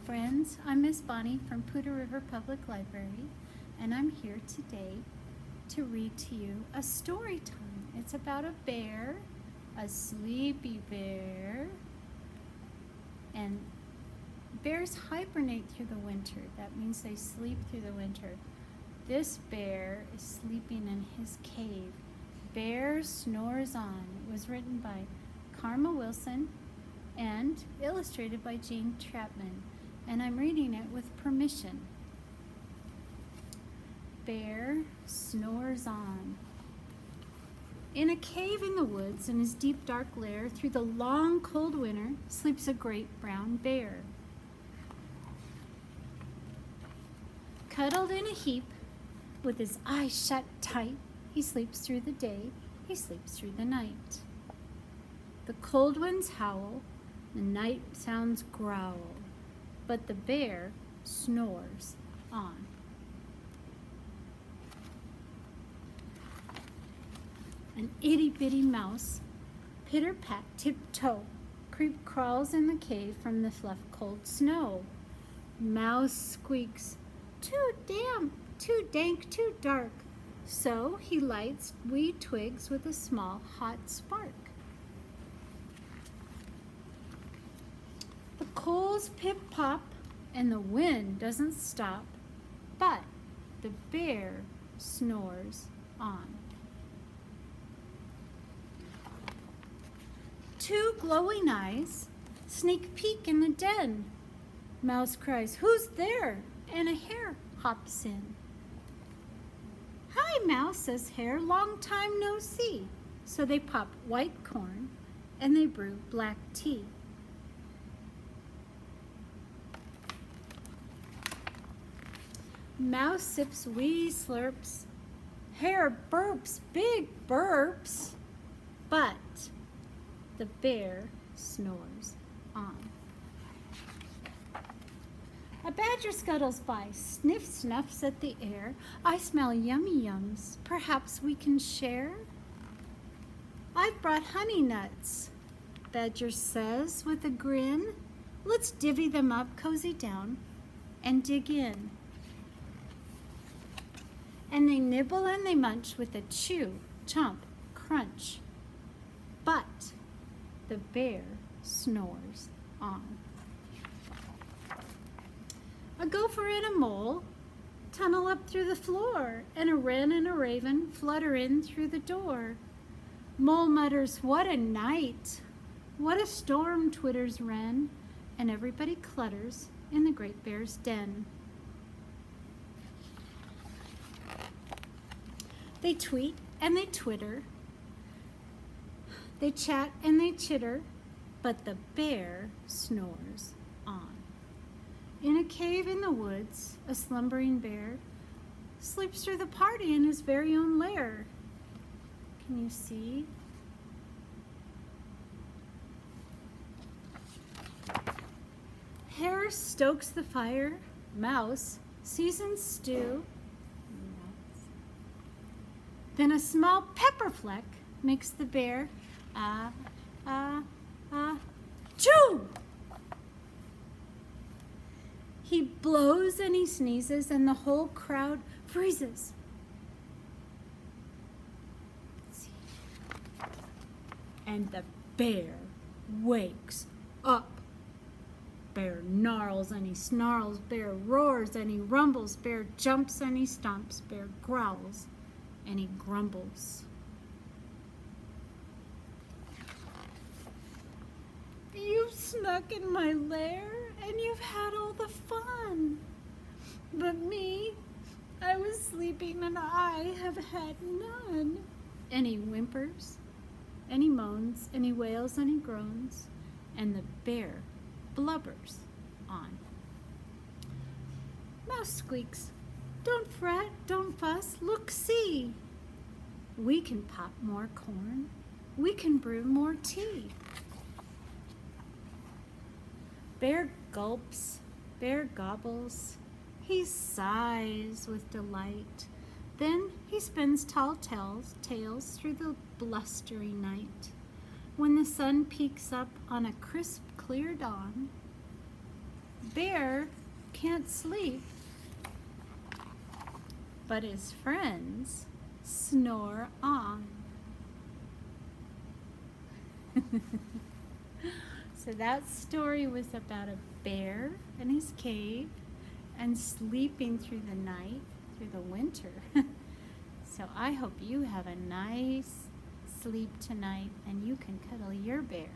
friends. I'm Miss Bonnie from Poudre River Public Library, and I'm here today to read to you a story time. It's about a bear, a sleepy bear, and bears hibernate through the winter. That means they sleep through the winter. This bear is sleeping in his cave. Bear Snores On. It was written by Karma Wilson and illustrated by Jean Trapman, and I'm reading it with permission. Bear snores on. In a cave in the woods, in his deep dark lair, through the long cold winter, sleeps a great brown bear. Cuddled in a heap, with his eyes shut tight, he sleeps through the day, he sleeps through the night. The cold winds howl, the night sounds growl, but the bear snores on. An itty-bitty mouse, pitter-pat, tiptoe, crawls in the cave from the fluff cold snow. Mouse squeaks, too damp, too dank, too dark. So he lights wee twigs with a small hot spark. The coals pip-pop and the wind doesn't stop, but the bear snores on. Two glowing eyes sneak peek in the den. Mouse cries, "Who's there?" and a hare hops in. "Hi, Mouse," says Hare, "long time no see." So they pop white corn and they brew black tea. Mouse sips wee slurps. Hare burps big burps. But the bear snores on. A badger scuttles by, sniff snuffs at the air. "I smell yummy yums, perhaps we can share?" "I've brought honey nuts," Badger says with a grin. "Let's divvy them up, cozy down, and dig in." And they nibble and they munch with a chew, chomp, crunch. But the bear snores on. A gopher and a mole tunnel up through the floor, and a wren and a raven flutter in through the door. Mole mutters, "What a night! What a storm," twitters wren, and everybody clutters in the great bear's den. They tweet and they twitter, they chat and they chitter, but the bear snores on. In a cave in the woods, a slumbering bear sleeps through the party in his very own lair. Can you see? Hare stokes the fire, mouse seasons stew. Then a small pepper fleck makes the bear, chew! He blows and he sneezes and the whole crowd freezes. And the bear wakes up. Bear gnarls and he snarls, bear roars and he rumbles, bear jumps and he stomps, bear growls and he grumbles. "You've snuck in my lair and you've had all the fun. But me, I was sleeping and I have had none." And he whimpers, and he moans, and he wails, and he groans, and the bear blubbers on. Mouse squeaks, "Don't fret, don't fuss, look, see. We can pop more corn, we can brew more tea." Bear gulps, bear gobbles, he sighs with delight. Then he spins tall tales through the blustery night. When the sun peeks up on a crisp, clear dawn, bear can't sleep, but his friends snore on. So that story was about a bear in his cave and sleeping through the night, through the winter. So I hope you have a nice sleep tonight and you can cuddle your bear.